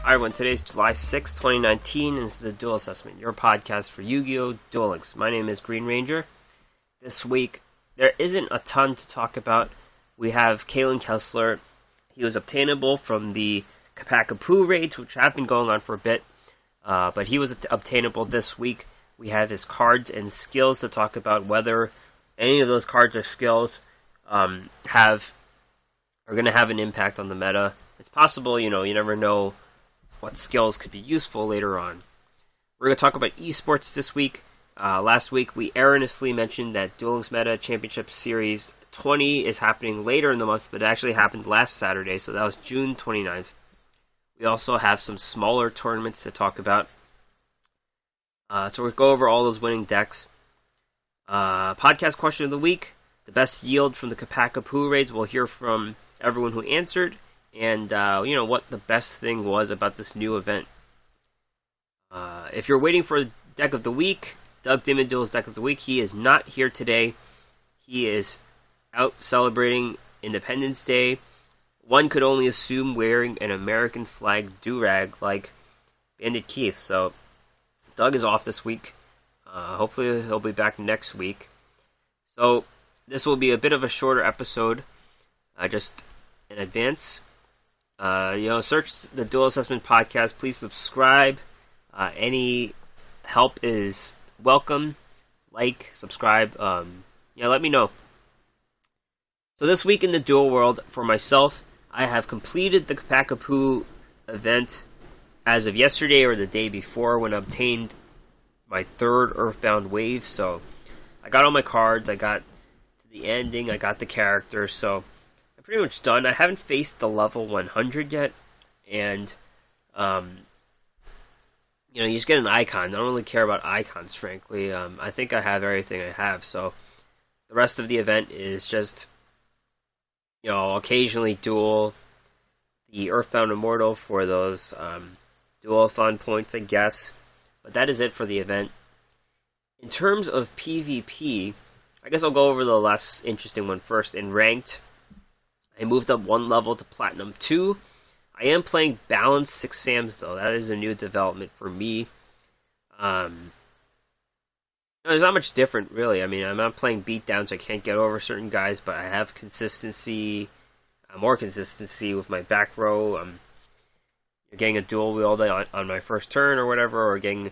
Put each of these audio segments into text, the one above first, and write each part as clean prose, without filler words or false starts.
Hi everyone, today's July 6, 2019, and this is the Duel Assessment, your podcast for Yu-Gi-Oh! Duel Links. My name is GreenRanger. This week, there isn't a ton to talk about. We have Kalin Kessler. He was obtainable from the Kapakapu raids, which have been going on for a bit, but he was obtainable this week. We have his cards and skills to talk about, whether any of those cards or skills are going to have an impact on the meta. It's possible, you never know what skills could be useful later on. We're going to talk about esports this week. Last week, we erroneously mentioned that Duel Links Meta Championship Series 20 is happening later in the month, but it actually happened last Saturday, so that was June 29th. We also have some smaller tournaments to talk about. So we'll go over all those winning decks. Podcast question of the week. The best yield from the Kapakapu raids. We'll hear from everyone who answered. And, what the best thing was about this new event. If you're waiting for Deck of the Week, Doug Dimmonduel's Deck of the Week, he is not here today. He is out celebrating Independence Day. One could only assume wearing an American flag do-rag like Bandit Keith. So, Doug is off this week. Hopefully he'll be back next week. So, this will be a bit of a shorter episode, just in advance. Search the Duel Assessment Podcast. Please subscribe. Any help is welcome. Like, subscribe. Let me know. So this week in the Duel World, for myself, I have completed the Kapakapu event as of yesterday or the day before when I obtained my third Earthbound wave. So I got all my cards. I got to the ending. I got the characters. So pretty much done. I haven't faced the level 100 yet, and you just get an icon. I don't really care about icons, frankly. I think I have everything I have, so the rest of the event is just, occasionally duel the Earthbound Immortal for those duel-a-thon points, I guess, but that is it for the event. In terms of PvP, I guess I'll go over the less interesting one first. In Ranked, I moved up one level to Platinum 2. I am playing Balanced 6 Sams, though. That is a new development for me. There's not much different, really. I mean, I'm not playing beatdowns. I can't get over certain guys, but I have consistency, more consistency with my back row. Getting a dual wield on my first turn or whatever, or getting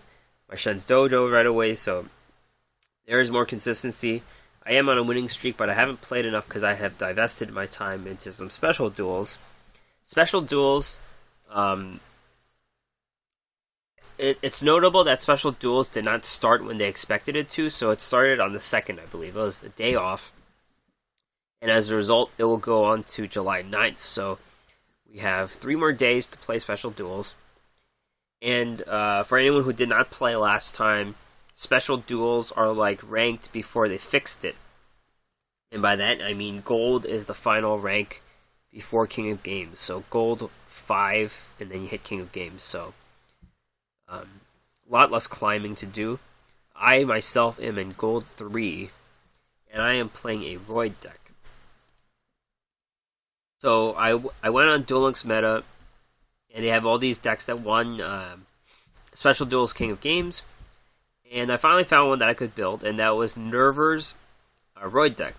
my Shen's Dojo right away, so there is more consistency. I am on a winning streak, but I haven't played enough because I have divested my time into some Special Duels. Special Duels, it's notable that Special Duels did not start when they expected it to, so it started on the 2nd, I believe. It was a day off, and as a result, it will go on to July 9th, so we have 3 more days to play Special Duels. And for anyone who did not play last time, Special Duels are like ranked before they fixed it. And by that, I mean Gold is the final rank before King of Games. So Gold 5, and then you hit King of Games. So a lot less climbing to do. I myself am in Gold 3, and I am playing a Roid deck. So I went on Duel Links Meta, and they have all these decks that won Special Duels King of Games. And I finally found one that I could build, and that was Nerver's Roid deck.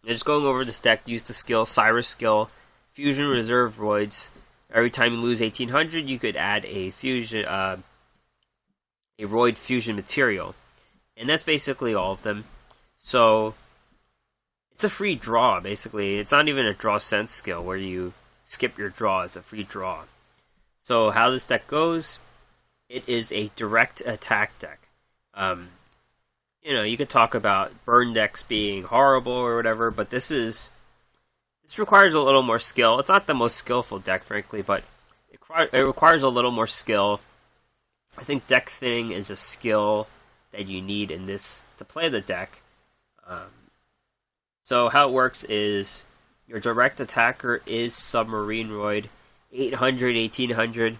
And just going over this deck, use the skill, Cyrus skill, Fusion Reserve Roids. Every time you lose 1800, you could add a fusion, a Roid fusion material. And that's basically all of them. So, it's a free draw, basically. It's not even a draw sense skill where you skip your draw, it's a free draw. So, how this deck goes, it is a direct attack deck. You could talk about burn decks being horrible or whatever, but this requires a little more skill. It's not the most skillful deck, frankly, but it requires a little more skill. I think deck thinning is a skill that you need in this to play the deck. So how it works is your direct attacker is Submarine Roid, 800, 1800,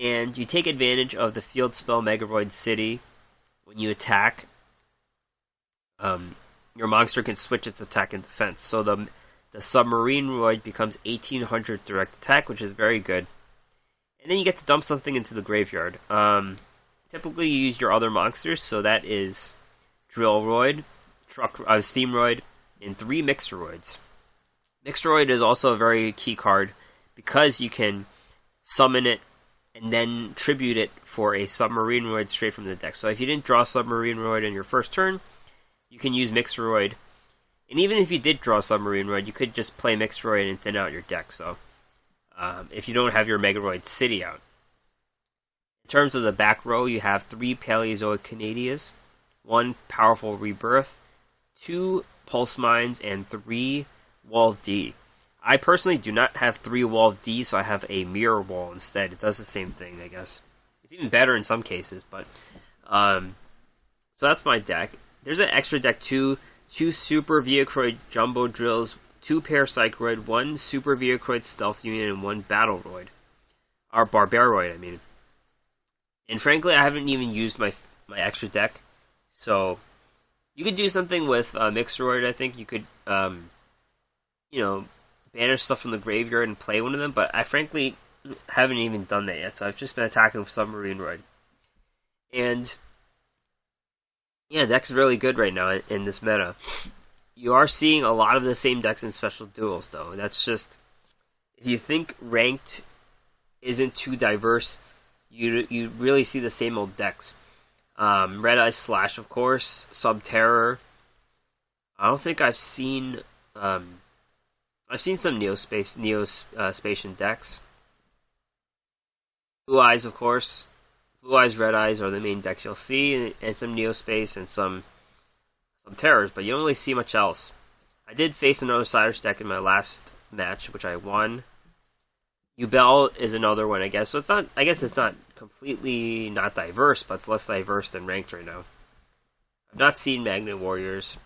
and you take advantage of the field spell Megaroid City. When you attack, your monster can switch its attack and defense. So the submarine Roid becomes 1800 direct attack, which is very good. and then you get to dump something into the graveyard. Typically you use your other monsters, so that is Drillroid, Steamroid, and 3 Mixeroids. Mixeroid is also a very key card because you can summon it and then tribute it for a Submarine Roid straight from the deck. So if you didn't draw Submarine Roid on your first turn, you can use Mixeroid. And even if you did draw Submarine Roid, you could just play Mixeroid and thin out your deck. So if you don't have your Megaroid City out. In terms of the back row, you have 3 Paleozoic Canadias, 1 Powerful Rebirth, 2 Pulse Mines, and 3 Wall D. I personally do not have 3 Wall D, so I have a Mirror Wall instead. It does the same thing, I guess. It's even better in some cases, but so that's my deck. There's an extra deck too. 2 Super Viacroid Jumbo Drills, 2 Parapsychroid, 1 Super Viacroid Stealth Unit, and 1 Battleroid. Or Barbaroid, I mean. And frankly, I haven't even used my extra deck, so you could do something with Mixeroid. I think you could, banish stuff from the graveyard and play one of them, but I frankly haven't even done that yet, so I've just been attacking with Submarine Roid. And yeah, deck's really good right now in this meta. You are seeing a lot of the same decks in Special Duels, though. That's just, if you think ranked isn't too diverse, you really see the same old decks. Red Eye Slash, of course. Subterror. I don't think I've seen some Neo-Spatian decks. Blue Eyes, of course. Blue Eyes, Red Eyes are the main decks you'll see, and some Neo-Space and some Terrors, but you don't really see much else. I did face another Cyrus deck in my last match, which I won. Yubel is another one, I guess. So it's not completely not diverse, but it's less diverse than ranked right now. I've not seen Magnet Warriors.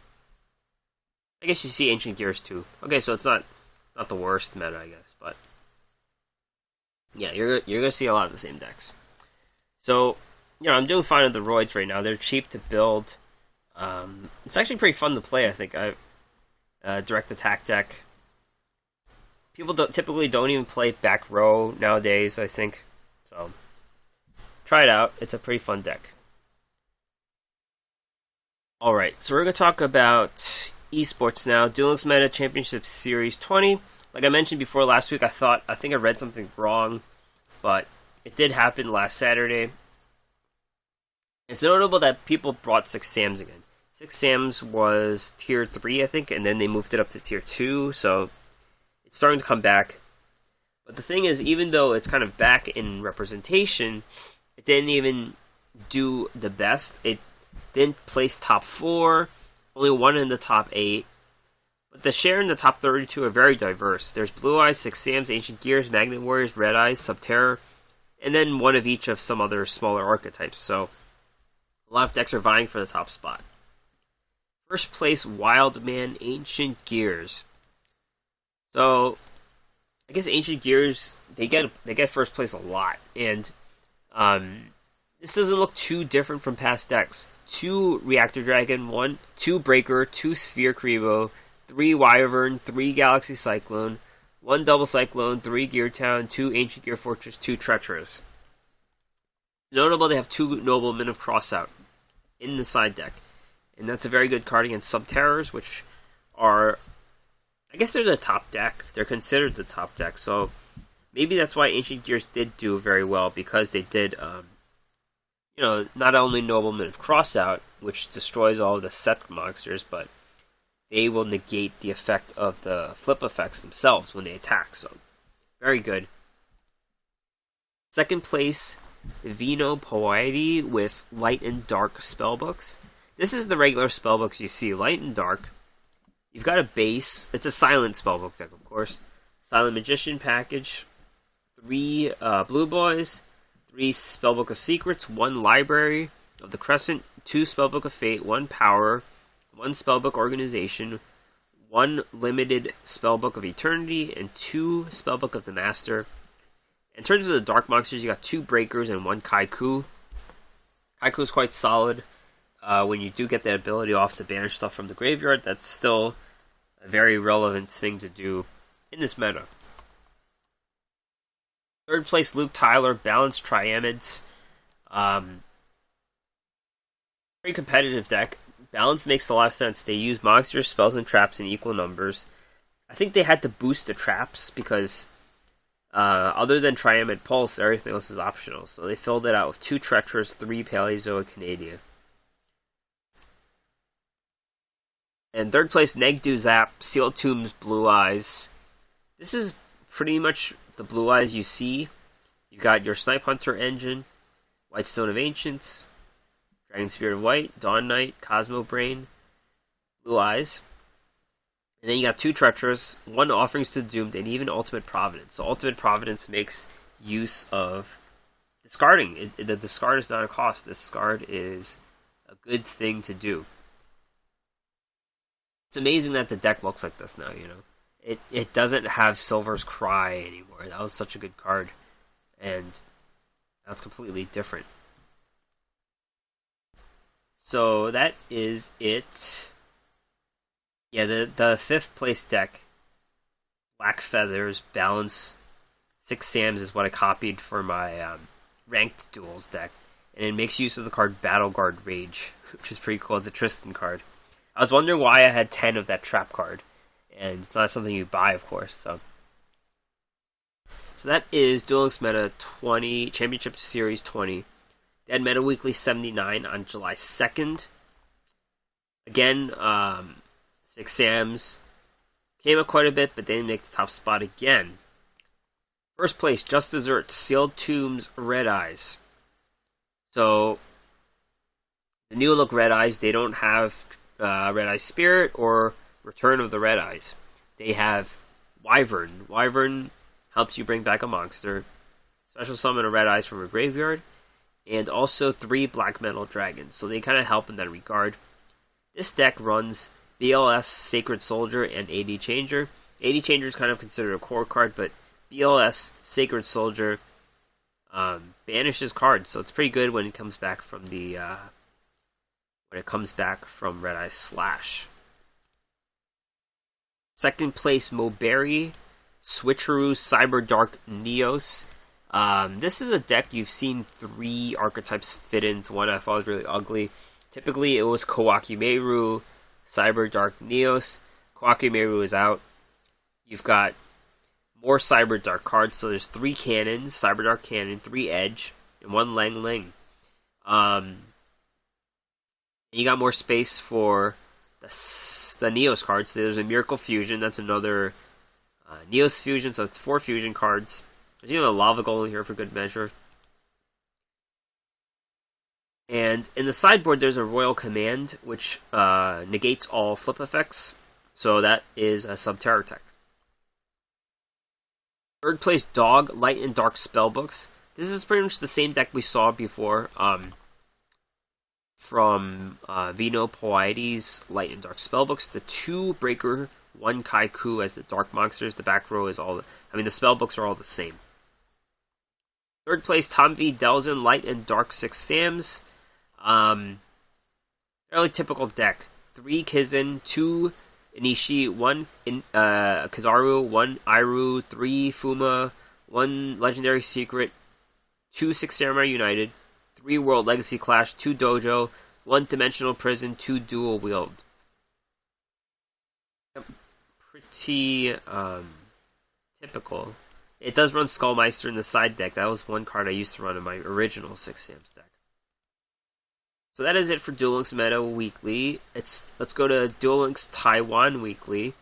I guess you see Ancient Gears too. Okay, so it's not the worst meta, I guess, but yeah, you're gonna see a lot of the same decks. So, I'm doing fine with the Roids right now. They're cheap to build. It's actually pretty fun to play, I think. Direct attack deck. People typically don't even play back row nowadays, I think. So, try it out. It's a pretty fun deck. Alright, so we're going to talk about esports now. Duel Links Meta Championship Series 20. Like I mentioned before last week, I think I read something wrong, but it did happen last Saturday. It's notable that people brought 6 SAMs again. 6 SAMs was Tier 3, I think, and then they moved it up to Tier 2, so it's starting to come back. But the thing is, even though it's kind of back in representation, it didn't even do the best. It didn't place top 4, only 1 in the top 8. But the share in the top 32 are very diverse. There's Blue Eyes, 6 SAMs, Ancient Gears, Magnet Warriors, Red Eyes, Subterror, and then one of each of some other smaller archetypes. So a lot of decks are vying for the top spot. First place, Wildman, Ancient Gears. So I guess Ancient Gears, they get first place a lot, and this doesn't look too different from past decks. 2 Reactor Dragon, 2 Breaker, 2 Sphere Krivo, 3 Wyvern, 3 Galaxy Cyclone, 1 Double Cyclone, 3 Gear Town, 2 Ancient Gear Fortress, 2 Treacherous. Notable, they have 2 Noblemen of Crossout in the side deck, and that's a very good card against Subterrors, which are, I guess they're the top deck. They're considered the top deck, so maybe that's why Ancient Gears did do very well, because they did, not only Noblemen of Crossout, which destroys all of the set monsters, but they will negate the effect of the flip effects themselves when they attack, so very good. Second place, Vino Poeti with Light and Dark spellbooks. This is the regular spellbooks you see, Light and Dark. You've got a base. It's a silent spellbook deck, of course. Silent Magician package. 3 Blue Boys. 3 Spellbook of Secrets. 1 Library of the Crescent. 2 Spellbook of Fate. 1 Power. 1 Spellbook Organization. 1 Limited Spellbook of Eternity. And 2 Spellbook of the Master. In terms of the Dark Monsters, you got 2 Breakers and 1 Kaiku. Kaiku is quite solid. When you do get that ability off to banish stuff from the graveyard, that's still a very relevant thing to do in this meta. Third place, Luke Tyler, Balanced Triamids. Pretty competitive deck. Balance makes a lot of sense. They use monsters, spells, and traps in equal numbers. I think they had to boost the traps because other than Triamid Pulse, everything else is optional. So they filled it out with 2 Treacherous, 3 Paleozoic Canadia. And third place, Negdu Zap, Sealed Tombs, Blue Eyes. This is pretty much the Blue Eyes you see. You got your Snipe Hunter engine, Whitestone of Ancients, Dragon Spirit of White, Dawn Knight, Cosmo Brain, Blue Eyes. And then you got 2 Treacherous, 1 Offerings to the Doomed, and even Ultimate Providence. So Ultimate Providence makes use of discarding. The discard is not a cost. Discard is a good thing to do. It's amazing that the deck looks like this now, you know. It doesn't have Silver's Cry anymore. That was such a good card. And now it's completely different. So that is it. Yeah, the 5th place deck, Black Feathers, Balance, 6 Sams is what I copied for my Ranked Duels deck. And it makes use of the card Battle Guard Rage, which is pretty cool. It's a Tristan card. I was wondering why I had 10 of that trap card. And it's not something you buy, of course. So that is Duel Links Meta 20, Championship Series 20. They had Meta Weekly 79 on July 2nd. Again, 6 Sams. Came up quite a bit, but they didn't make the top spot again. First place, Just Desert, Sealed Tombs, Red Eyes. So, the new look Red Eyes, they don't have Red Eyes Spirit or Return of the Red Eyes. They have Wyvern. Wyvern helps you bring back a monster. Special summon a Red Eyes from a graveyard. And also 3 Black Metal Dragons. So they kind of help in that regard. This deck runs BLS Sacred Soldier and AD Changer. AD Changer is kind of considered a core card, but BLS Sacred Soldier banishes cards, so it's pretty good when it comes back from Red Eye Slash. Second place, Moberry, Switcheroo, Cyber Dark Neos. This is a deck you've seen 3 archetypes fit into one. I thought was really ugly. Typically, it was Kawakimeru, Cyber Dark Neos. Kawakimeru is out. You've got more Cyber Dark cards, so there's 3 cannons, Cyber Dark Cannon, 3 Edge, and 1 Lang Ling. You got more space for the Neos cards. So there's a Miracle Fusion, that's another Neos Fusion, so it's 4 Fusion cards. There's even a Lava Golem here for good measure. And in the sideboard, there's a Royal Command, which negates all flip effects. So that is a Subterror tech. Third place, Dog, Light and Dark Spellbooks. This is pretty much the same deck we saw before from Vino Poietes' Light and Dark Spellbooks. The 2 Breaker, 1 Kaiku as the Dark Monsters. The back row is the spellbooks are all the same. Third place, Tom V. Delzin, Light and Dark 6 Sams. Fairly typical deck. 3 Kizun, 2 Inishi, 1 Kizaru, 1 Iru, 3 Fuma, 1 Legendary Secret, 2 6 Samurai United, 3 World Legacy Clash, 2 Dojo, 1 Dimensional Prison, 2 Dual Wield. Pretty typical. It does run Skullmeister in the side deck. That was one card I used to run in my original 6 Sams deck. So that is it for Duel Links Meta Weekly. Let's go to Duel Links Taiwan Weekly.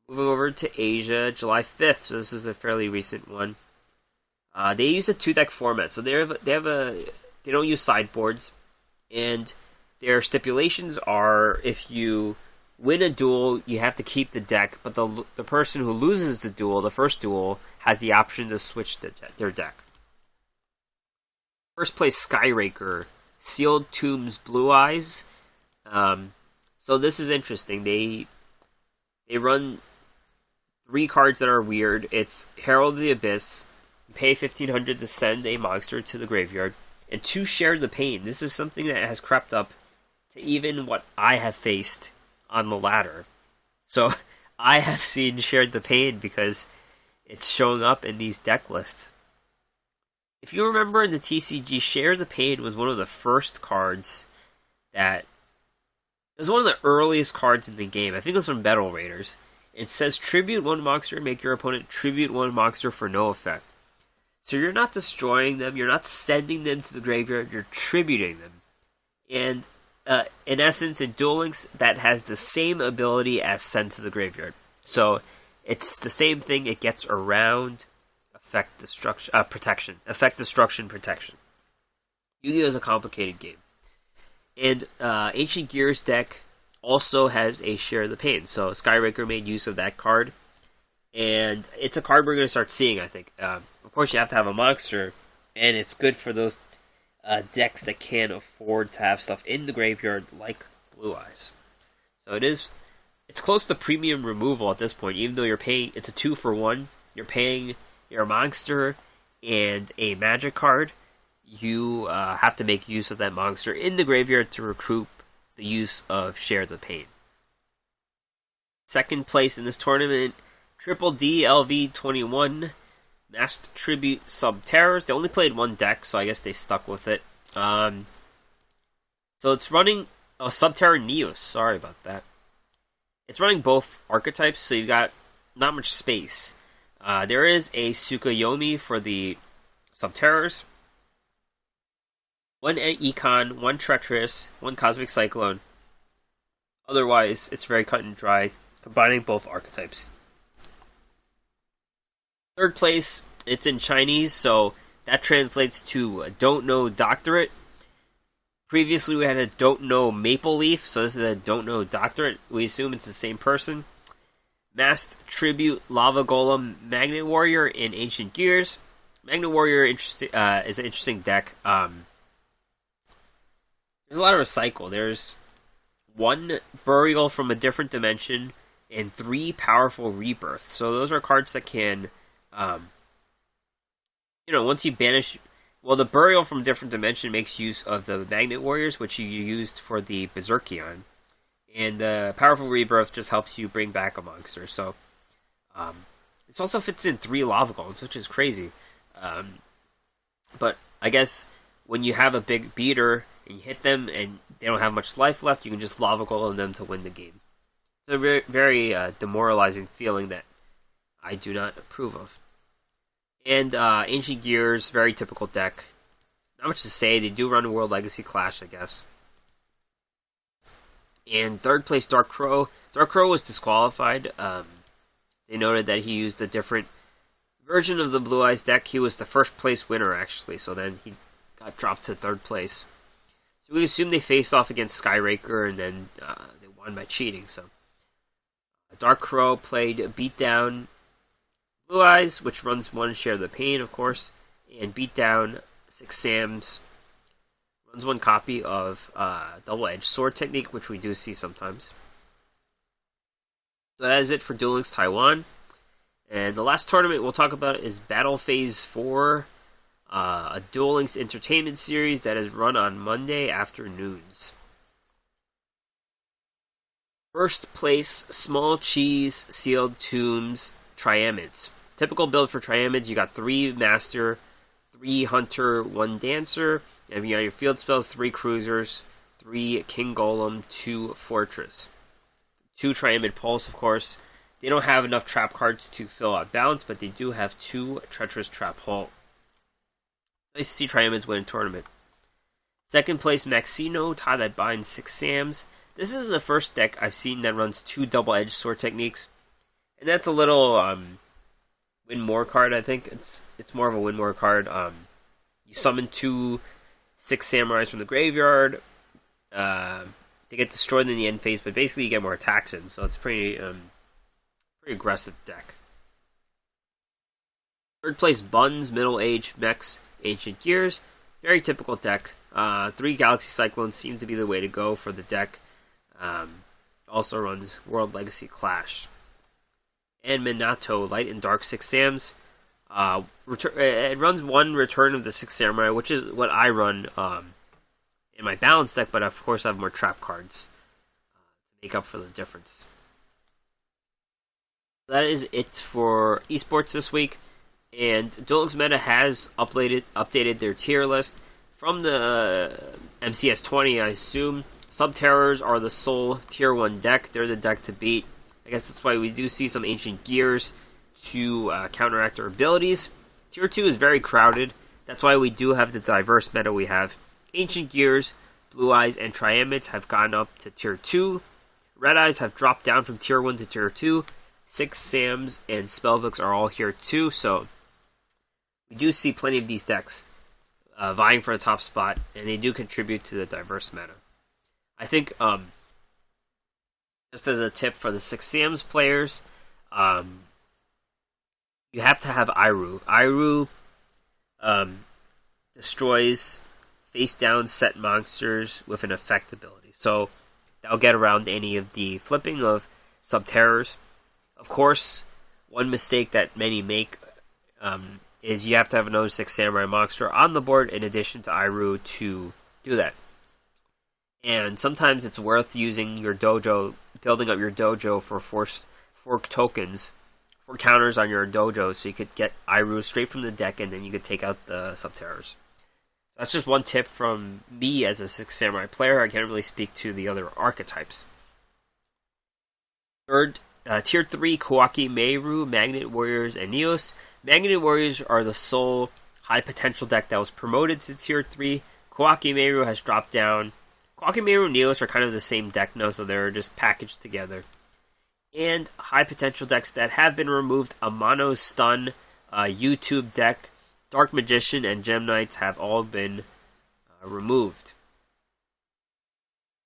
Moving over to Asia, July 5th. So this is a fairly recent one. They use a 2-deck format. So they don't use sideboards, and their stipulations are if you win a duel, you have to keep the deck, but the person who loses the duel, the first duel, has the option to switch their deck. First place, Skyraker, Sealed Tombs, Blue Eyes. So this is interesting. They run 3 cards that are weird. It's Herald of the Abyss, pay 1,500 to send a monster to the graveyard, and 2 Share the Pain. This is something that has crept up to even what I have faced on the ladder. So I have seen Shared the Pain because it's showing up in these deck lists. If you remember in the TCG, Share the Pain was one of the first cards that... It was one of the earliest cards in the game. I think it was from Battle Raiders. It says, tribute one monster, make your opponent tribute one monster for no effect. So you're not destroying them, you're not sending them to the graveyard, you're tributing them. And in essence, in Duel Links, that has the same ability as send to the graveyard. So it's the same thing, it gets around effect destruction, protection. Effect destruction, protection. Yu-Gi-Oh! Is a complicated game. And Ancient Gears deck also has a Share the Pain. So Skyraker made use of that card. And it's a card we're going to start seeing, I think. Of course, you have to have a monster. And it's good for those decks that can't afford to have stuff in the graveyard, like Blue Eyes. So it's close to premium removal at this point, even though you're paying, it's a 2-for-1. You're paying your monster and a magic card. You have to make use of that monster in the graveyard to recoup the use of Share the Pain. Second place in this tournament, Triple D LV21, Masked Tribute Subterrors. They only played one deck, so I guess they stuck with it. So it's running Subterror Neos. Sorry about that. It's running both archetypes, so you've got not much space. There is a Tsukuyomi for the Subterrors. One Econ, one Treacherous, one Cosmic Cyclone. Otherwise, it's very cut and dry, combining both archetypes. Third place, it's in Chinese, so that translates to Don't Know Doctorate. Previously, we had a Don't Know Maple Leaf, so this is a Don't Know Doctorate. We assume it's the same person. Masked Tribute Lava Golem Magnet Warrior in Ancient Gears. Magnet Warrior is an interesting deck. There's a lot of recycle. There's one Burial from a Different Dimension and 3 Powerful Rebirth. So those are cards that can, once you banish... Well, the Burial from a Different Dimension makes use of the Magnet Warriors, which you used for the Berserkion. And the Powerful Rebirth just helps you bring back a monster. So, this also fits in 3 Lava Golems, which is crazy. But I guess when you have a big beater and you hit them and they don't have much life left, you can just Lava Golem them to win the game. It's a very, very demoralizing feeling that I do not approve of. And Ancient Gears, very typical deck. Not much to say. They do run World Legacy Clash, I guess. And third place, Dark Crow. Dark Crow was disqualified. They noted that he used a different version of the Blue Eyes deck. He was the first place winner, actually. So then he got dropped to third place. So we assume they faced off against Skyraker, and then they won by cheating. So Dark Crow played Beatdown Blue Eyes, which runs one Share the Pain, of course, and Beatdown 6 Sams runs one copy of Double-Edged Sword Technique, which we do see sometimes. So that is it for Duel Links Taiwan. And the last tournament we'll talk about is Battle Phase 4, a Duel Links entertainment series that is run on Monday afternoons. First place, Small Cheese, Sealed Tombs, Triamids. Typical build for Triamids, you got 3 Master, 3 Hunter, 1 Dancer, and you got your field spells, 3 Cruisers, 3 King Golem, 2 Fortress. 2 Triamid Pulse, of course. They don't have enough trap cards to fill out balance, but they do have 2 Treacherous Trap Hole. Nice to see Triamids win a tournament. Second place, Maxino, Tie That Binds, 6 Sams. This is the first deck I've seen that runs 2 Double-Edged Sword Techniques. And that's a little win more card, I think. It's more of a win more card. You summon 2 6 Samurais from the graveyard. They get destroyed in the end phase, but basically you get more attacks in, so it's pretty aggressive deck. Third place, Buns, Middle Age, Mechs, Ancient Gears. Very typical deck. 3 Galaxy Cyclones seem to be the way to go for the deck. Also runs World Legacy Clash. And Minato, Light and Dark 6 Sams. It runs 1 Return of the 6 Samurai, which is what I run in my balance deck, but of course I have more trap cards to make up for the difference. That is it for esports this week. And Duel Links Meta has updated their tier list from the MCS 20. I assume Sub-Terrors are the sole tier 1 deck. They're the deck to beat. I guess that's why we do see some Ancient Gears to counteract their abilities. Tier 2 is very crowded. That's why we do have the diverse meta we have. Ancient Gears, Blue Eyes, and Triamids have gone up to tier 2. Red Eyes have dropped down from tier 1 to tier 2. Six Sams and Spellbooks are all here too, so we do see plenty of these decks vying for a top spot, and they do contribute to the diverse meta. I think, just as a tip for the Six Sams players, you have to have Iru. Iru destroys face-down set monsters with an effect ability, so that'll get around any of the flipping of Sub-Terrors. Of course, one mistake that many make is you have to have another Six Samurai monster on the board in addition to Iru to do that. And sometimes it's worth using your dojo, building up your dojo for four tokens, for counters on your dojo, so you could get Iru straight from the deck and then you could take out the Sub-Terrors. That's just one tip from me as a Six Samurai player. I can't really speak to the other archetypes. Tier 3, Kawaki Meiru, Magnet Warriors, and Neos. Magnet Warriors are the sole high potential deck that was promoted to Tier 3. Kawaki Meiru has dropped down. Kawaki Meiru and Neos are kind of the same deck now, so they're just packaged together. And high potential decks that have been removed, a Mono Stun, YouTube deck, Dark Magician, and Gem Knights have all been removed.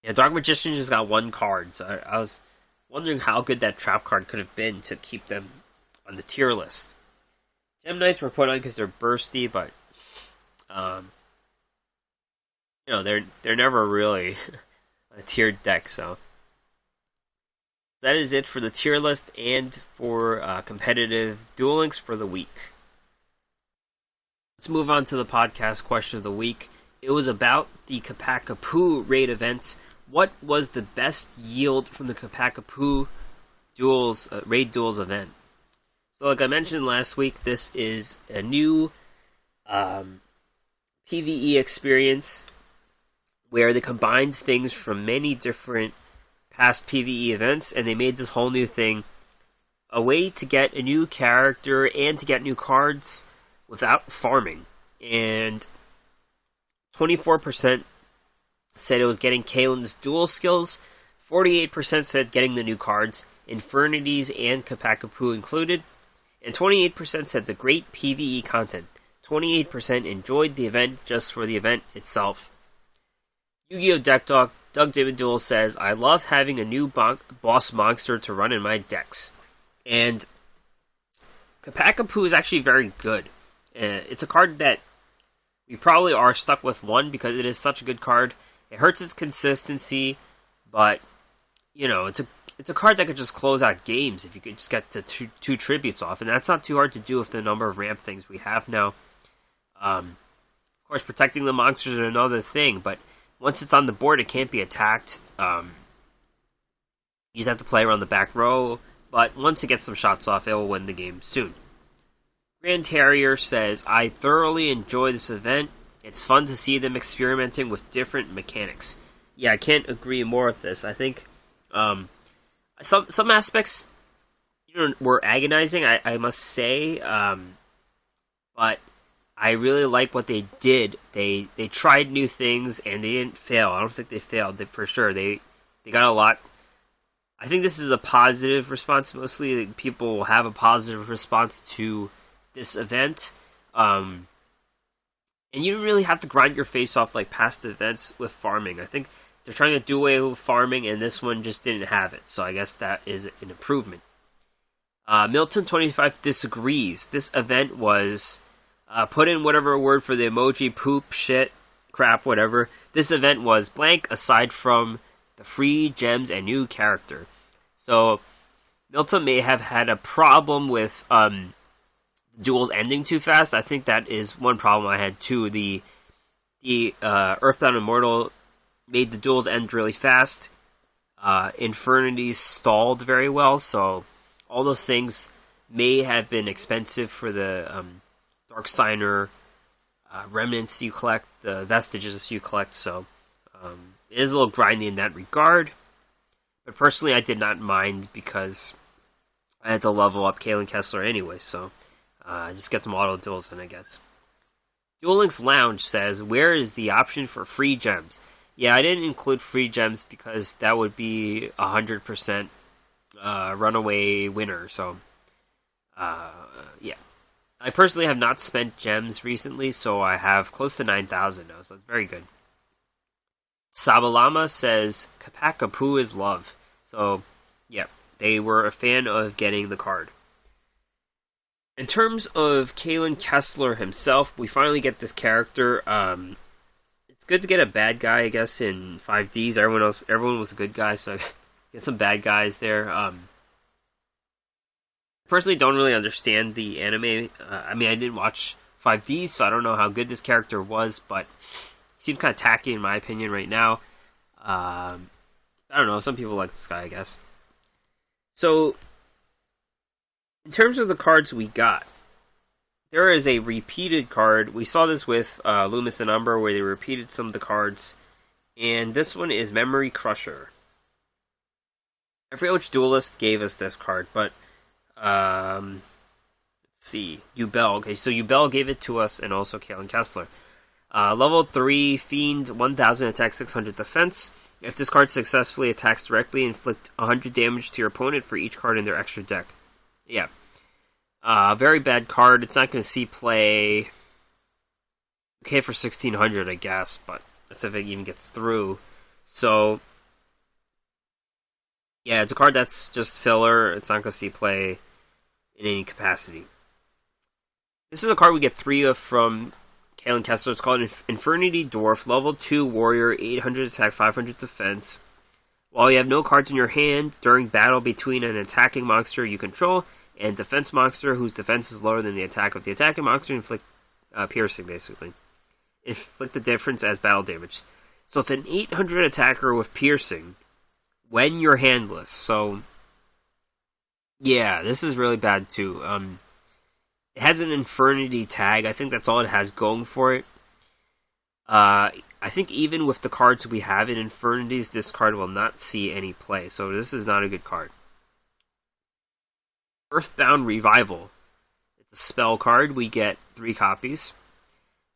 Yeah, Dark Magician just got one card, so I was wondering how good that trap card could have been to keep them on the tier list. Gem Knights were put on because they're bursty, but they're never really a tiered deck. So that is it for the tier list and for competitive Duel Links for the week. Let's move on to the podcast question of the week. It was about the Kapakapu raid events. What was the best yield from the Kapakapu Duels raid duels event? So, like I mentioned last week, this is a new PvE experience where they combined things from many different past PvE events, and they made this whole new thing a way to get a new character and to get new cards without farming. And 24% said it was getting Kalin's Duel Skills, 48% said getting the new cards, Infernities and Kapakapu included, and 28% said the great PvE content. 28% enjoyed the event just for the event itself. Yu-Gi-Oh! Deck Dog Doug David Duel says, I love having a new boss monster to run in my decks. And Kapakapu is actually very good. It's a card that we probably are stuck with one because it is such a good card. It hurts its consistency, but it's a card that could just close out games if you could just get to two tributes off, and that's not too hard to do with the number of ramp things we have now. Of course, protecting the monsters is another thing, but once it's on the board, it can't be attacked. You just have to play around the back row, but once it gets some shots off, it will win the game soon. Grand Terrier says, I thoroughly enjoy this event. It's fun to see them experimenting with different mechanics. Yeah, I can't agree more with this. I think some aspects were agonizing, I must say, but I really like what they did. They tried new things, and they didn't fail. I don't think they failed, for sure. They got a lot. I think this is a positive response, mostly. People will have a positive response to this event. And you don't really have to grind your face off like past events with farming. I think they're trying to do away with farming, and this one just didn't have it. So I guess that is an improvement. Milton25 disagrees. This event was... put in whatever word for the emoji, poop, shit, crap, whatever. This event was blank aside from the free gems and new character. So, Milton may have had a problem with duels ending too fast. I think that is one problem I had too. The Earthbound Immortal made the duels end really fast. Infernities stalled very well, so all those things may have been expensive for the Dark Signer remnants you collect, the vestiges you collect, so it is a little grindy in that regard. But personally, I did not mind because I had to level up Kalin Kessler anyway, so just get some auto duels in, I guess. Duel Links Lounge says, where is the option for free gems? Yeah, I didn't include free gems because that would be 100% runaway winner, so yeah. I personally have not spent gems recently, so I have close to 9,000 now, so it's very good. Sabalama says, Kapakapu is love. So, yeah, they were a fan of getting the card. In terms of Kalin Kessler himself, we finally get this character. It's good to get a bad guy, I guess, in 5Ds. Everyone was a good guy, so get some bad guys there. Personally, don't really understand the anime. I didn't watch 5Ds, so I don't know how good this character was, but he seems kind of tacky in my opinion right now. I don't know, some people like this guy, I guess. So, in terms of the cards we got, there is a repeated card. We saw this with Loomis and Umber, where they repeated some of the cards, and this one is Memory Crusher. I forget which duelist gave us this card, but let's see, yugioh. Okay, so yugioh gave it to us, and also Kalin Kessler. Level 3 Fiend, 1000 attack, 600 defense. If this card successfully attacks directly, inflict 100 damage to your opponent for each card in their extra deck. Yeah. Very bad card. It's not going to see play. Okay for 1600, I guess, but that's if it even gets through. So, yeah, it's a card that's just filler. It's not going to see play in any capacity. This is a card we get 3 of from Kalin Kessler. It's called Infernity Dwarf, level 2 warrior, 800 attack, 500 defense. While you have no cards in your hand, during battle between an attacking monster you control and defense monster whose defense is lower than the attack of the attacking monster, inflict piercing, basically. Inflict the difference as battle damage. So it's an 800 attacker with piercing when you're handless. So, yeah, this is really bad too. It has an Infernity tag. I think that's all it has going for it. I think even with the cards we have in Infernities, this card will not see any play. So this is not a good card. Earthbound Revival. It's a spell card. We get 3 copies.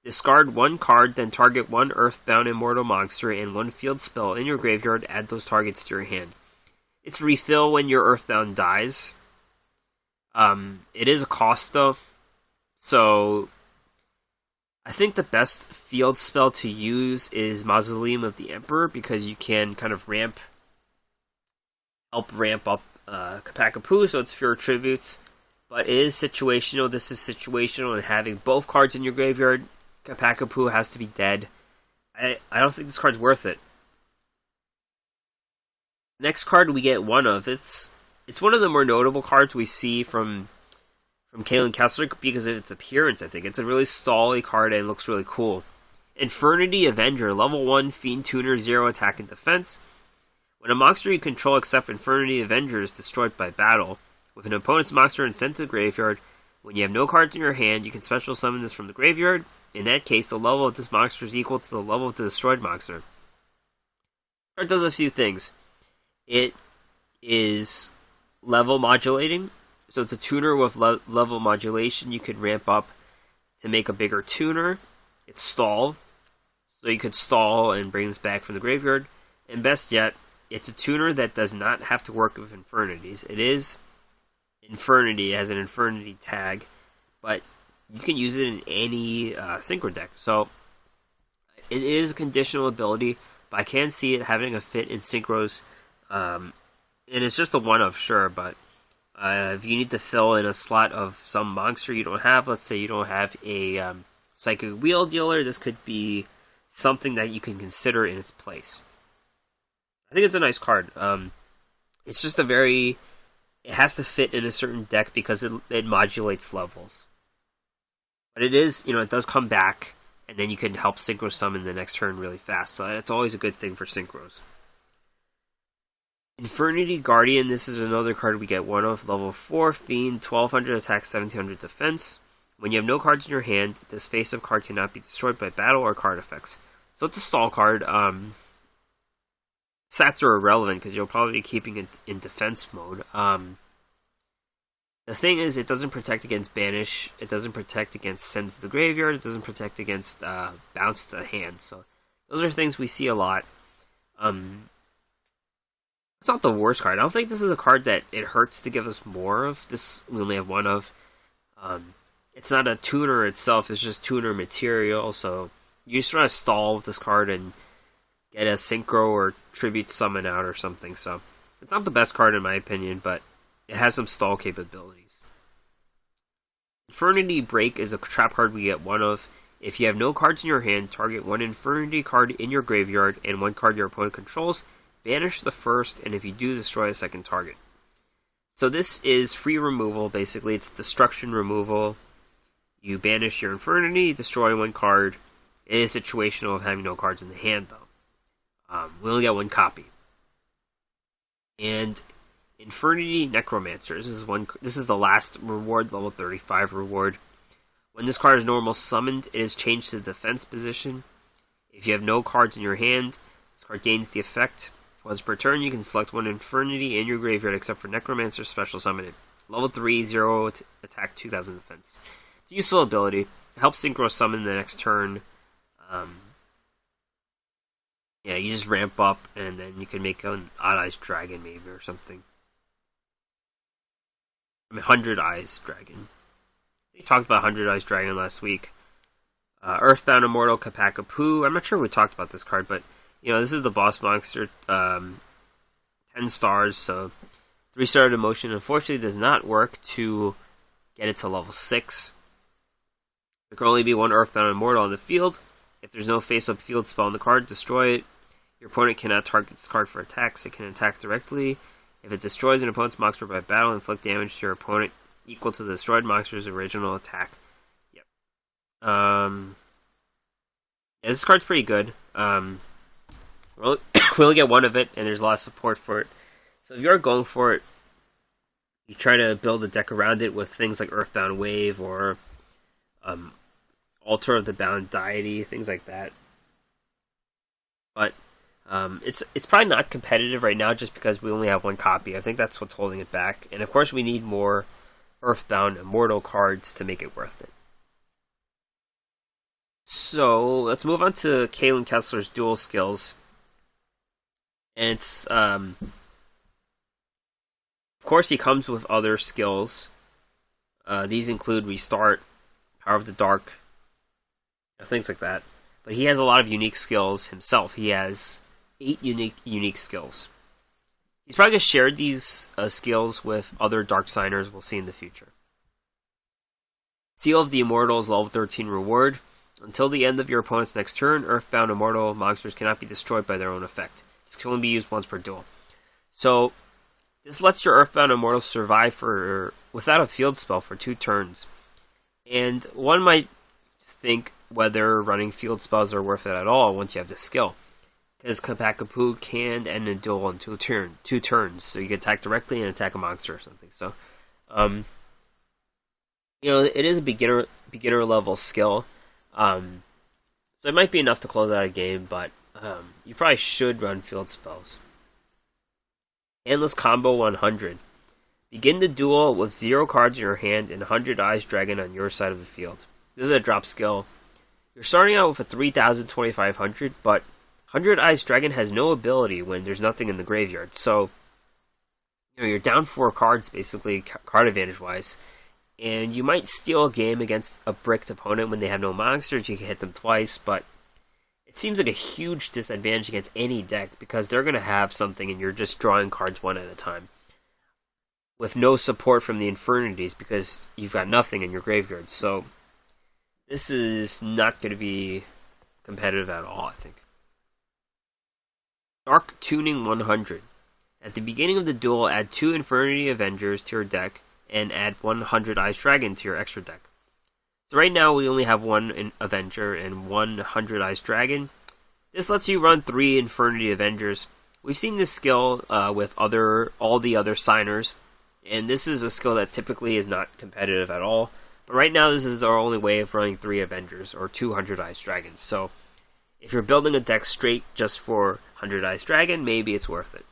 Discard 1 card, then target 1 Earthbound Immortal monster and 1 field spell in your graveyard. Add those targets to your hand. It's refill when your Earthbound dies. It is a cost though, so I think the best field spell to use is Mausoleum of the Emperor, because you can kind of help ramp up Kapakapu, so it's fewer tributes, but it is situational. This is situational, and having both cards in your graveyard, Kapakapu has to be dead. I don't think this card's worth it. Next card we get 1 of. It's one of the more notable cards we see from Kalin Kessler because of its appearance, I think. It's a really stally card and looks really cool. Infernity Avenger, level 1, Fiend Tuner, 0 attack and defense. When a monster you control except Infernity Avenger is destroyed by battle, with an opponent's monster and sent to the graveyard, when you have no cards in your hand, you can special summon this from the graveyard. In that case, the level of this monster is equal to the level of the destroyed monster. This card does a few things. It is level modulating, so it's a tuner with level modulation. You could ramp up to make a bigger tuner. It's stall, so you could stall and bring this back from the graveyard. And best yet, it's a tuner that does not have to work with Infernities. It is Infernity, it has an Infernity tag, but you can use it in any synchro deck. So it is a conditional ability, but I can see it having a fit in synchros. And it's just a one-of, sure, but if you need to fill in a slot of some monster you don't have, let's say you don't have a Psychic Wheel Dealer, this could be something that you can consider in its place. I think it's a nice card. It's just it has to fit in a certain deck because it modulates levels. But it is, it does come back, and then you can help synchro summon the next turn really fast, so that's always a good thing for synchros. Infernity Guardian, this is another card we get one of. Level 4, Fiend, 1200 attack, 1700 defense. When you have no cards in your hand, this face-up card cannot be destroyed by battle or card effects. So it's a stall card. Stats are irrelevant because you'll probably be keeping it in defense mode. The thing is, it doesn't protect against banish, it doesn't protect against send to the graveyard, it doesn't protect against bounce to hand. So those are things we see a lot. It's not the worst card. I don't think this is a card that it hurts to give us more of. This we only have one of. It's not a tuner itself, it's just tuner material, so you just want to stall with this card and get a synchro or tribute summon out or something. So it's not the best card in my opinion, but it has some stall capabilities. Infernity Break is a trap card we get one of. If you have no cards in your hand, target one Infernity card in your graveyard and one card your opponent controls. Banish the first, and if you do, destroy a second target. So this is free removal, basically. It's destruction removal. You banish your Infernity, destroy one card. It is situational of having no cards in the hand, though. We only get one copy. And Infernity Necromancer. This is the last reward, level 35 reward. When this card is normal summoned, it is changed to the defense position. If you have no cards in your hand, this card gains the effect. Once per turn, you can select one Infernity in your graveyard except for Necromancer, special summon it. Level 3, 0 attack, 2000 defense. It's a useful ability. It helps synchro summon the next turn. Yeah, you just ramp up, and then you can make an Odd Eyes Dragon, maybe, or something. 100 Eyes Dragon. We talked about 100 Eyes Dragon last week. Earthbound Immortal Kapakapu. I'm not sure we talked about this card, but this is the boss monster, 10 stars, so 3-star emotion unfortunately does not work to get it to level 6. There can only be one Earthbound Immortal on the field. If there's no face-up field spell on the card, destroy it. Your opponent cannot target this card for attacks, it can attack directly. If it destroys an opponent's monster by battle, inflict damage to your opponent equal to the destroyed monster's original attack. Yep. This card's pretty good. We only get one of it, and there's a lot of support for it. So if you're going for it, you try to build a deck around it with things like Earthbound Wave or Altar of the Bound Deity, things like that. But it's probably not competitive right now just because we only have one copy. I think that's what's holding it back. And of course we need more Earthbound Immortal cards to make it worth it. So let's move on to Kalin Kessler's Duel Skills. And it's, of course, he comes with other skills. These include Restart, Power of the Dark, things like that. But he has a lot of unique skills himself. He has 8 unique skills. He's probably going to share these skills with other Dark Signers we'll see in the future. Seal of the Immortals, level 13 reward. Until the end of your opponent's next turn, Earthbound Immortal monsters cannot be destroyed by their own effect. This can only be used once per duel. So, this lets your Earthbound Immortal survive without a field spell for 2 turns. And one might think whether running field spells are worth it at all once you have this skill. Because Kapakapu can end a duel in 2 turns. So you can attack directly and attack a monster or something. So, it is a beginner level skill. So it might be enough to close out a game, but you probably should run field spells. Endless Combo 100. Begin the duel with 0 cards in your hand and 100 Eyes Dragon on your side of the field. This is a drop skill. You're starting out with a 3,000 2500, but 100 Eyes Dragon has no ability when there's nothing in the graveyard. So, you're down 4 cards, basically, card advantage-wise. And you might steal a game against a bricked opponent when they have no monsters. You can hit them twice, but it seems like a huge disadvantage against any deck because they're going to have something and you're just drawing cards one at a time. With no support from the Infernities because you've got nothing in your graveyard. So, this is not going to be competitive at all, I think. Dark Tuning 100. At the beginning of the duel, add 2 Infernity Avengers to your deck and add 100 Eyes Dragon to your extra deck. So right now we only have 1 Avenger and 100 Eyes Dragon. This lets you run 3 Infernity Avengers, We've seen this skill with all the other signers, and this is a skill that typically is not competitive at all. But right now, this is our only way of running 3 Avengers or 2 100-Eyes Dragons. So if you're building a deck straight just for 100-Eyes Dragon, maybe it's worth it.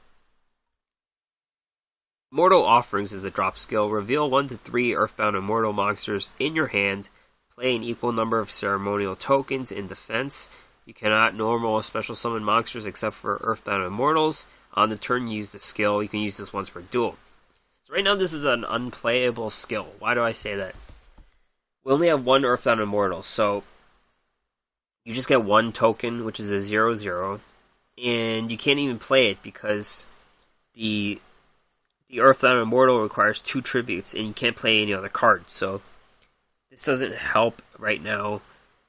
Immortal Offerings is a drop skill. Reveal 1 to 3 Earthbound Immortal monsters in your hand. Play an equal number of ceremonial tokens in defense. You cannot normal or special summon monsters except for Earthbound Immortals. On the turn, use the skill. You can use this once per duel. So right now, this is an unplayable skill. Why do I say that? We only have 1 Earthbound Immortal, so you just get 1 token, which is a 0/0, and you can't even play it because the Earthbound Immortal requires 2 tributes, and you can't play any other cards, so this doesn't help right now.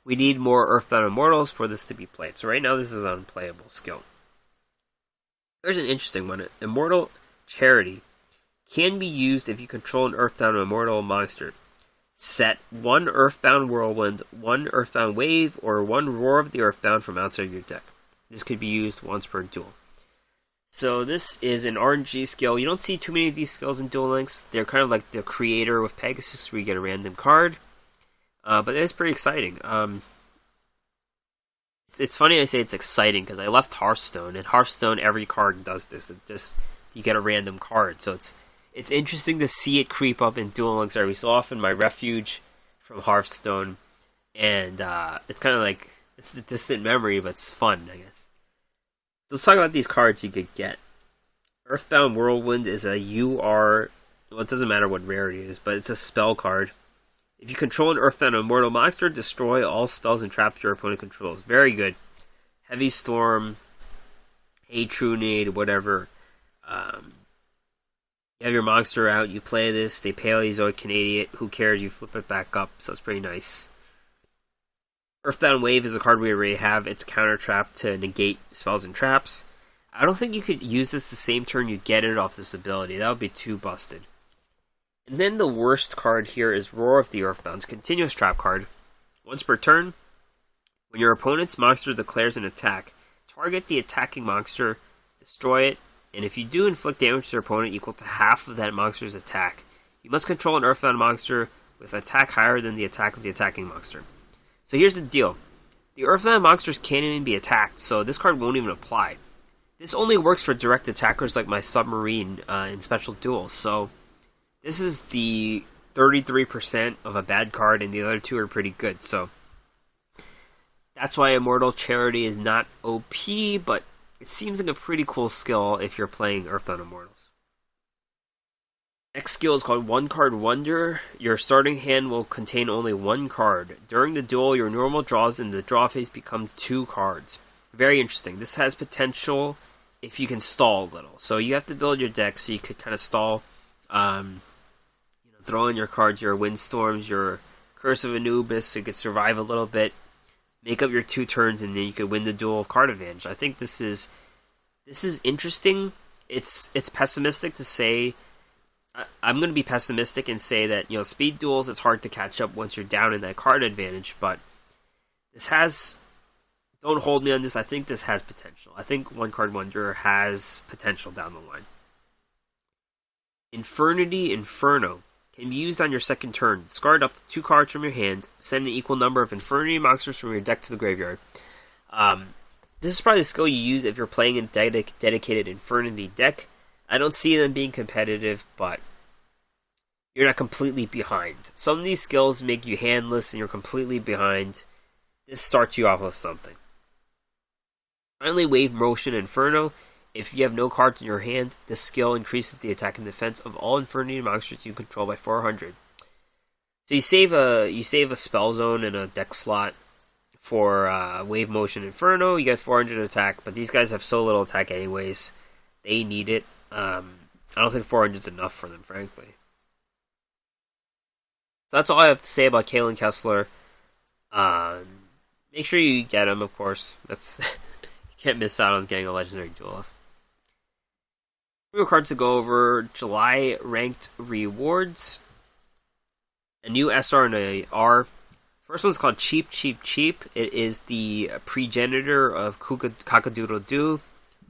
We need more Earthbound Immortals for this to be played, so right now this is an unplayable skill. There's an interesting one. Immortal Charity can be used if you control an Earthbound Immortal monster. Set 1 Earthbound Whirlwind, 1 Earthbound Wave, or 1 Roar of the Earthbound from outside your deck. This could be used once per duel. So this is an RNG skill. You don't see too many of these skills in Duel Links. They're kind of like the creator with Pegasus, where you get a random card. But it's pretty exciting. It's funny I say it's exciting because I left Hearthstone. And Hearthstone, every card does this. You get a random card. So it's interesting to see it creep up in Duel Links every so often. My refuge from Hearthstone, and it's kind of like it's a distant memory, but it's fun, I guess. So let's talk about these cards you could get. Earthbound Whirlwind is a UR. Well, it doesn't matter what rarity it is, but it's a spell card. If you control an Earthbound Immortal monster, destroy all spells and traps your opponent controls. Very good. Heavy Storm, Trunade, whatever. You have your monster out, you play this, they Paleozoic Canadian, who cares, you flip it back up, so it's pretty nice. Earthbound Wave is a card we already have. It's a counter trap to negate spells and traps. I don't think you could use this the same turn you get it off this ability. That would be too busted. And then the worst card here is Roar of the Earthbound's continuous trap card. Once per turn, when your opponent's monster declares an attack, target the attacking monster, destroy it, and if you do inflict damage to your opponent equal to half of that monster's attack, you must control an Earthbound monster with attack higher than the attack of the attacking monster. So here's the deal. The Earthbound monsters can't even be attacked, so this card won't even apply. This only works for direct attackers like my Submarine in Special Duels, so this is the 33% of a bad card, and the other 2 are pretty good, so that's why Immortal Charity is not OP, but it seems like a pretty cool skill if you're playing Earthbound Immortals. Next skill is called One Card Wonder. Your starting hand will contain only 1 card. During the duel, your normal draws in the draw phase become 2 cards. Very interesting. This has potential if you can stall a little. So you have to build your deck so you could kind of stall. Throw in your cards, your Windstorms, your Curse of Anubis, so you could survive a little bit. Make up your 2 turns, and then you could win the duel of card advantage. I think this is interesting. It's pessimistic to say. I'm going to be pessimistic and say that speed duels, it's hard to catch up once you're down in that card advantage. But this has. Don't hold me on this. I think this has potential. I think One Card Wonder has potential down the line. Infernity Inferno can be used on your second turn. Discard up to 2 cards from your hand. Send an equal number of Infernity monsters from your deck to the graveyard. This is probably the skill you use if you're playing a dedicated Infernity deck. I don't see them being competitive, but you're not completely behind. Some of these skills make you handless and you're completely behind. This starts you off with something. Finally, Wave Motion Inferno. If you have no cards in your hand, this skill increases the attack and defense of all Infernity monsters you control by 400. So you save a spell zone and a deck slot for Wave Motion Inferno. You get 400 attack, but these guys have so little attack anyways. They need it. I don't think 400 is enough for them, frankly. So that's all I have to say about Kalin Kessler. Make sure you get him, of course. That's you can't miss out on getting a legendary duelist. Few cards to go over. July ranked rewards. A new SR and a R. First one's called Cheap, Cheap, Cheap. It is the progenitor of Cock-a-doodle-doo.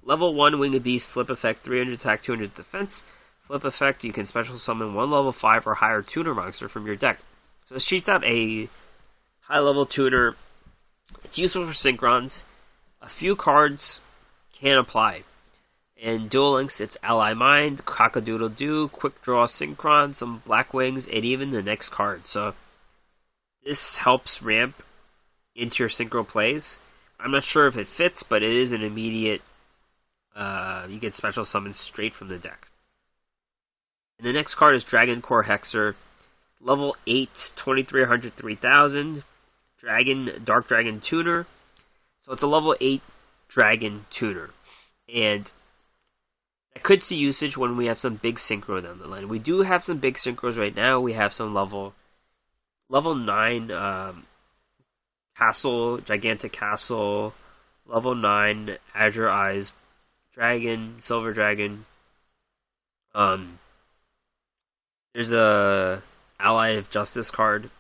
Level 1 Winged Beast, flip effect, 300 attack, 200 defense. Flip effect, you can special summon one level 5 or higher tuner monster from your deck. So this cheats out a high level tuner. It's useful for synchrons. A few cards can apply. In Duel Links, it's Ally Mind, Cock-a-doodle-doo, Quick Draw Synchron, some Black Wings, and even the next card. So this helps ramp into your synchro plays. I'm not sure if it fits, but it is an immediate, you get special summons straight from the deck. And the next card is Dragon Core Hexer, level 8, 2300, 3000, Dark Dragon Tuner. So it's a level 8 Dragon Tuner. And that could see usage when we have some big synchro down the line. We do have some big synchros right now. We have some level 9 Castle, Gigantic Castle, level 9 Azure Eyes Dragon, Silver Dragon. There's a Ally of Justice card.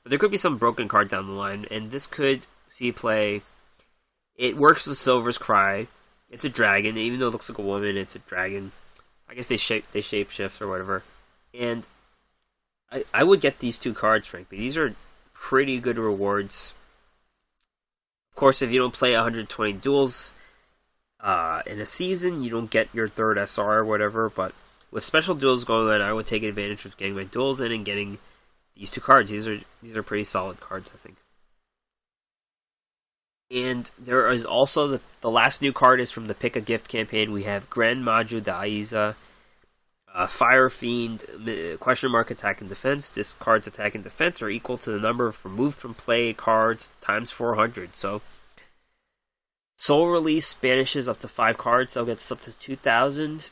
But there could be some broken card down the line, and this could see play. It works with Silver's Cry. It's a dragon, even though it looks like a woman, it's a dragon. I guess they shapeshift or whatever. And I would get these two cards, frankly. These are pretty good rewards. Of course, if you don't play 120 duels in a season, you don't get your third SR or whatever, but with Special Duels going on, I would take advantage of getting my duels in and getting these two cards. These are pretty solid cards, I think. And there is also the last new card is from the Pick a Gift campaign. We have Grand Maju Daiza, Fire Fiend, question mark attack and defense. This card's attack and defense are equal to the number of removed from play cards times 400. So Soul Release banishes up to 5 cards. They'll get this up to 2,000.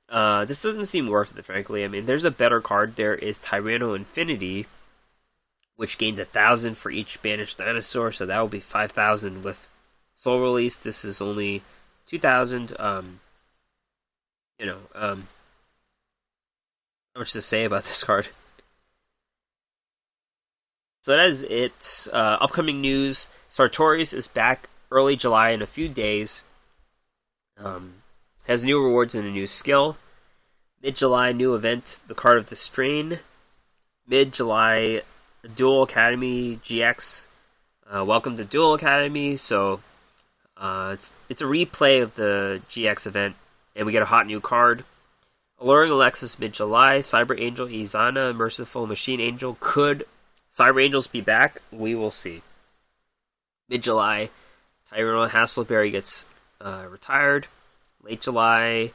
This doesn't seem worth it, frankly. I mean, there's a better card. There is Tyranno Infinity, which gains 1,000 for each banished dinosaur, so that will be 5,000 with Soul Release. This is only 2,000. Not much to say about this card. So that is it. Upcoming news: Sartorius is back early July in a few days. Has new rewards and a new skill. Mid-July, new event, the Card of the Strain. Mid-July, Duel Academy GX. Welcome to Duel Academy. So it's a replay of the GX event, and we get a hot new card. Alluring Alexis mid-July. Cyber Angel Izana, Merciful Machine Angel. Could Cyber Angels be back? We will see. Mid-July, Tyrone Hasselberry gets retired. Late July,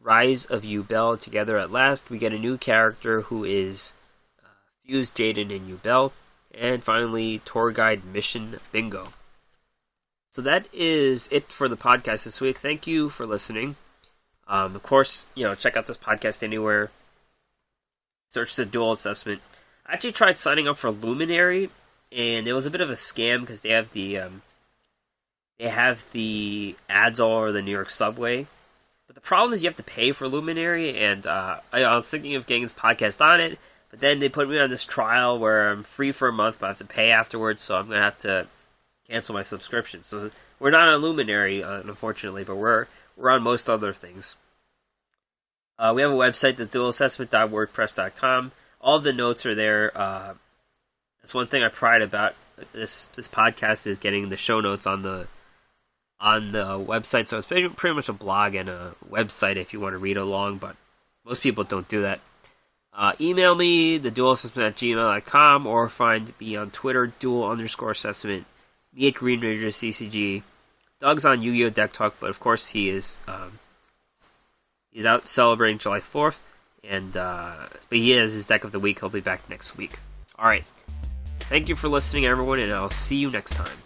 Rise of Yubel Together at Last. We get a new character who is Fused Jaden and Yubel. And finally, Tour Guide Mission Bingo. So that is it for the podcast this week. Thank you for listening. Of course, check out this podcast anywhere. Search the Duel Assessment. I actually tried signing up for Luminary, and it was a bit of a scam because they have the ads all over the New York subway. But the problem is you have to pay for Luminary, and I was thinking of getting this podcast on it, but then they put me on this trial where I'm free for a month, but I have to pay afterwards, so I'm going to have to cancel my subscription. So we're not on Luminary, unfortunately, but we're on most other things. We have a website, theduelassessment.wordpress.com. All of the notes are there. That's one thing I pride about this podcast is getting the show notes on the website. So it's pretty much a blog and a website if you want to read along, but most people don't do that. Email me, theduelassessment@gmail.com, or find me on Twitter, duel_assessment, me at GreenRanger CCG. Doug's on Yu-Gi-Oh! Deck Talk, but of course he's out celebrating July 4th, but he has his deck of the week. He'll be back next week. Alright, thank you for listening, everyone, and I'll see you next time.